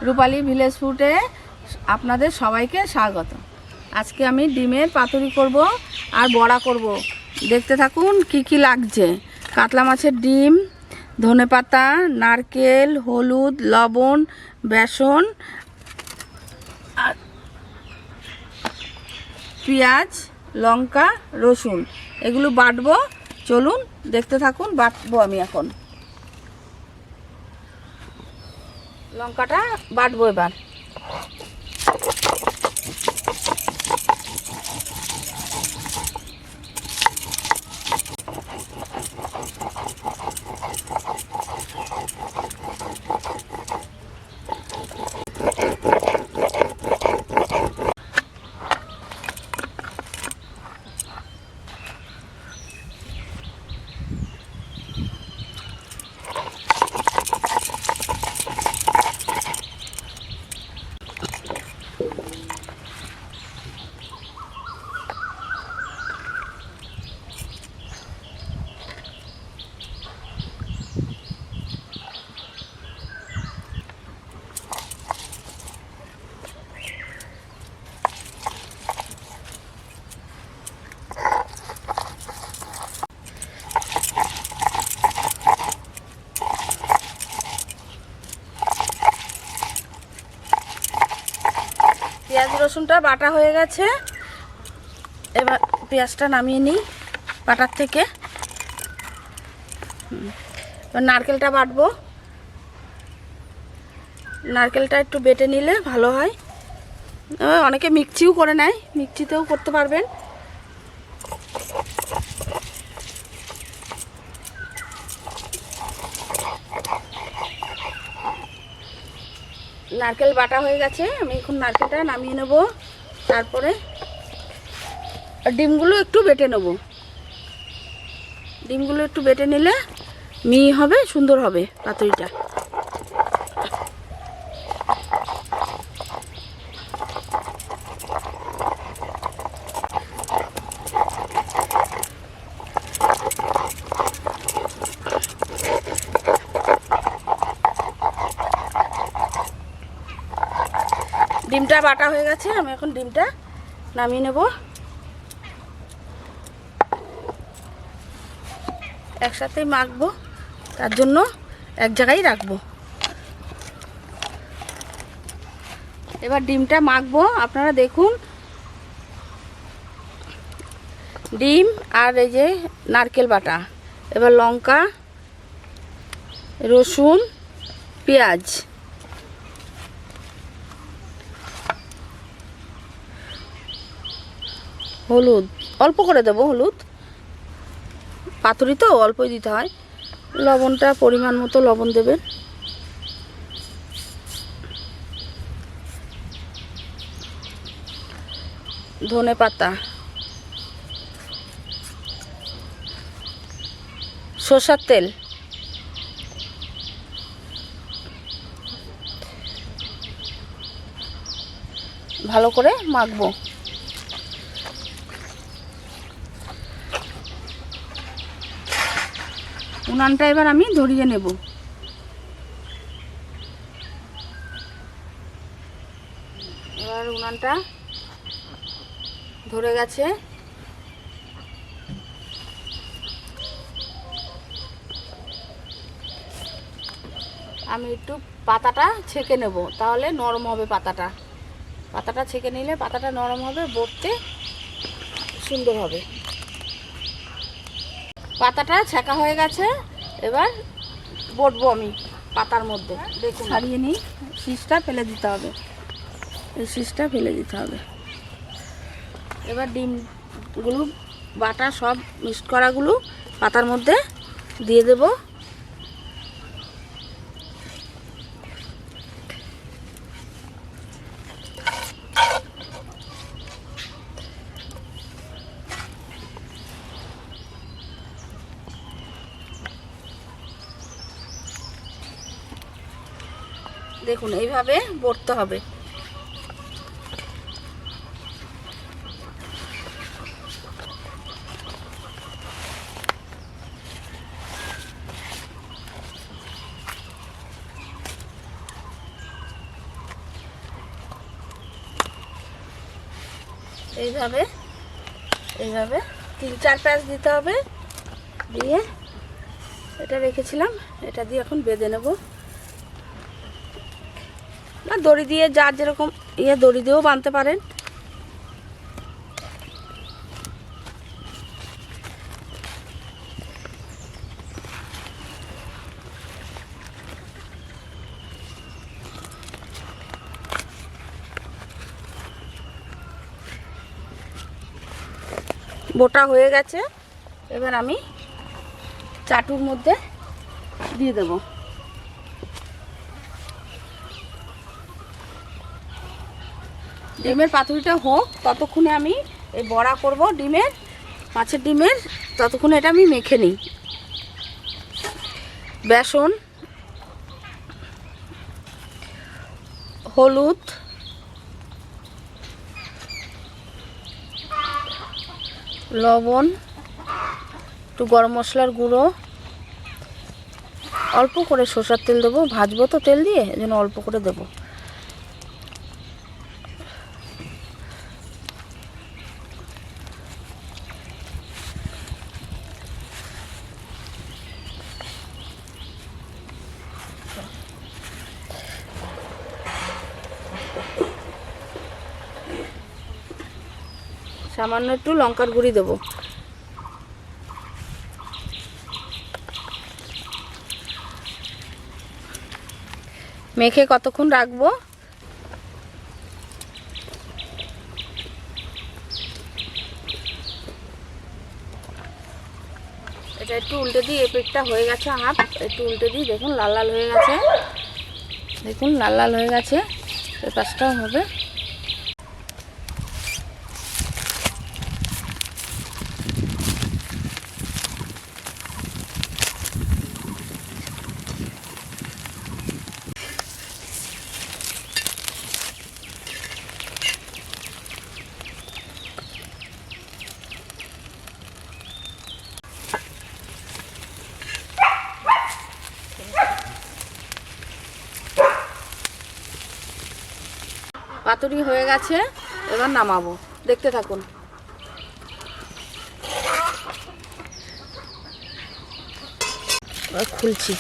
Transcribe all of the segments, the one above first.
রূপালী village ফুডে আপনাদের সবাইকে স্বাগত। আজকে আমি ডিমের পাতুরি করব আর বড়া করব। দেখতে থাকুন কি কি লাগছে। কাতলা মাছের ডিম, ধনেপাতা, নারকেল, হলুদ, লবণ, বেসন আর পেঁয়াজ, লঙ্কা, রসুন এগুলো বাটবো। চলুন দেখতে থাকুন। বাটবো আমি এখন লঙ্কাটা বাটবো এবার। পেঁয়াজ রসুনটা বাটা হয়ে গেছে। এবার পেঁয়াজটা নামিয়ে নিই বাটার থেকে। এবার নারকেলটা বাটবো। নারকেলটা একটু বেটে নিলে ভালো হয়। অনেকে মিক্সিও করে নেয়, মিক্সিতেও করতে পারবেন। নারকেল বাটা হয়ে গেছে। আমি এখন নারকেলটা নামিয়ে নেব। তারপরে ডিমগুলো একটু বেটে নেব। ডিমগুলো একটু বেটে নিলে মিহি হবে, সুন্দর হবে পাতুরিটা। ডিমটা বাটা হয়ে গেছে। আমি এখন ডিমটা নামিয়ে নেব। একসাথেই মাখবো, তার জন্য এক জায়গায় রাখবো। এবার ডিমটা মাখবো। আপনারা দেখুন, ডিম আর এই যে নারকেল বাটা, এবার লঙ্কা, রসুন, পেঁয়াজ, হলুদ অল্প করে দেবো। হলুদ, পাতুরি তো অল্পই দিতে হয়। লবণটা পরিমাণ মতো লবণ দেবেন। ধনেপাতা, সরষের তেল, ভালো করে মাখবো। উনানটা এবার আমি ধরিয়ে নেব। এবার উনানটা ধরে গেছে। আমি একটু পাতাটা ছেঁকে নেব, তাহলে নরম হবে পাতাটা। পাতাটা ছেঁকে নিলে পাতাটা নরম হবে, বটতে সুন্দর হবে। পাতাটা ছেঁকা হয়ে গেছে। এবার বটবো আমি পাতার মধ্যে। দেখুন, ছাড়িয়ে নিই। শীষটা ফেলে দিতে হবে, এই শীষটা ফেলে দিতে হবে। এবার ডিমগুলো বাটা সব মিক্সড করাগুলো পাতার মধ্যে দিয়ে দেব। দেখুন এইভাবে বটতে হবে। এইভাবে এইভাবে 3-4 প্যাচ দিতে হবে। দিয়ে এটা রেখেছিলাম, এটা দিয়ে এখন বেঁধে নেব। না দড়ি দিয়ে, যার যেরকম দড়ি দিয়েও বাঁধতে পারেন। বোটা হয়ে গেছে, এবার আমি চাটুর মধ্যে দিয়ে দেব। ডিমের পাতুরিটা হোক, ততক্ষণে আমি এই বড়া করব ডিমের, মাছের ডিমের, ততক্ষণে এটা আমি মেখে নিই। বেসন, হলুদ, লবণ, একটু গরম মশলার গুঁড়ো, অল্প করে সরষের তেল দেবো, ভাজবো তো তেল দিয়ে, এজন্য অল্প করে দেবো। সামান্য একটু লঙ্কার গুঁড়ি দেবো। মেখে কতক্ষণ রাখবো? এটা একটু উল্টে দিই, এই পেটটা হয়ে গেছে হাফ, একটু উল্টে দিই, দেখুন লাল লাল হয়ে গেছে, দেখুন লাল লাল হয়ে গেছে। এই পাশটাও হবে। পাতুরি হয়ে গেছে, এবার নামাবো, দেখতে থাকুন। খুলছি।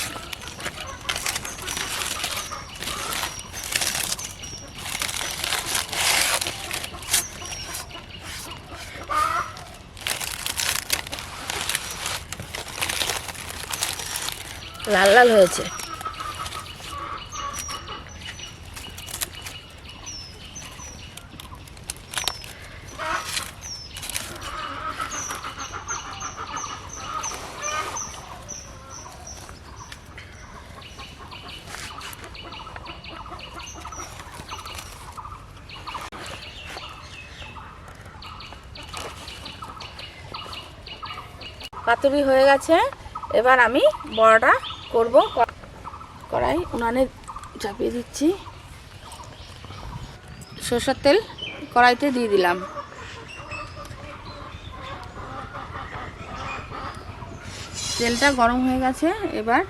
লাল লাল হয়েছে। পাতুরি হয়ে গেছে, এবার আমি বড়াটা করব। কড়াই উনানে চাপিয়ে দিচ্ছি, সরষের তেল কড়াইতে দিয়ে দিলাম। তেলটা গরম হয়ে গেছে, এবার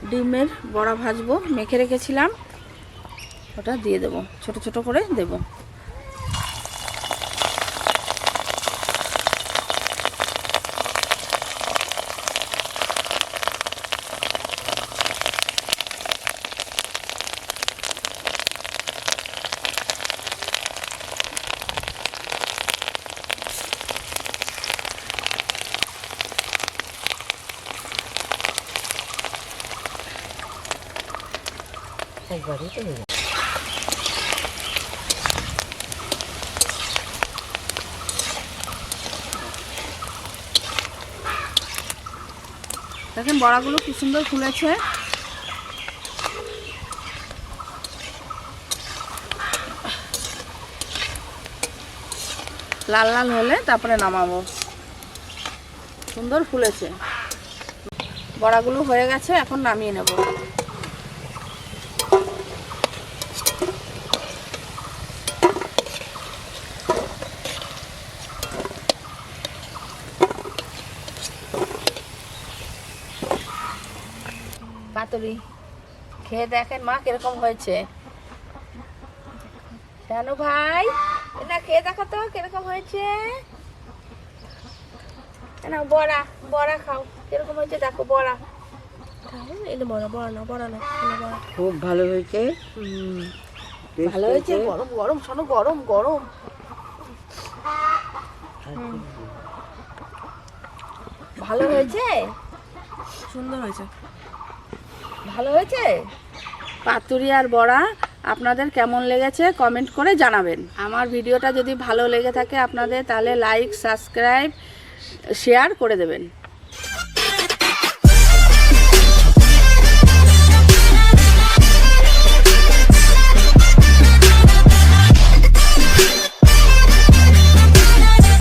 ডিমের বড়া ভাজবো, মেখে রেখেছিলাম, ওটা দিয়ে দেবো, ছোট ছোট করে দেবো। একবারই তো হয়ে যাবে। দেখেন বড়াগুলো কি সুন্দর ফুলেছে। লাল লাল হলে তারপরে নামাবো। সুন্দর ফুলেছে, বড়াগুলো হয়ে গেছে, এখন নামিয়ে নেব। পাতুরি খেয়ে দেখেন মা কিরকম হয়েছে। জানো ভাই। না খেয়ে দেখো তো কিরকম হয়েছে। না বড়া বড়া খাও, কিরকম হয়েছে দেখো বড়া। এটা বড়া বড়া না বড়া না বড়া। খুব ভালো হয়েছে। ভালো হয়েছে, গরম গরম শোনো, গরম গরম। ভালো হয়েছে, সুন্দর হয়েছে, ভালো হয়েছে। পাতুরি আর বড়া আপনাদের কেমন লেগেছে কমেন্ট করে জানাবেন। আমার ভিডিওটা যদি ভালো লেগে থাকে আপনাদের, তাহলে লাইক সাবস্ক্রাইব শেয়ার করে দেবেন।